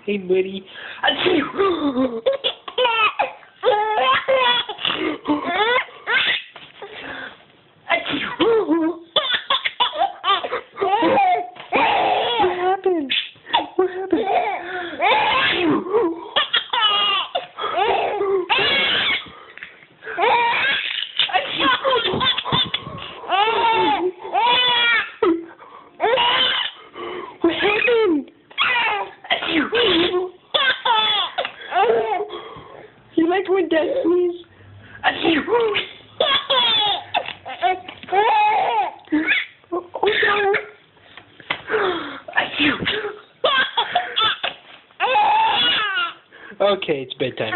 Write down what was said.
Hey, buddy. What happened? What happened? What happened? You like when Dad sneezes? Okay, it's bedtime.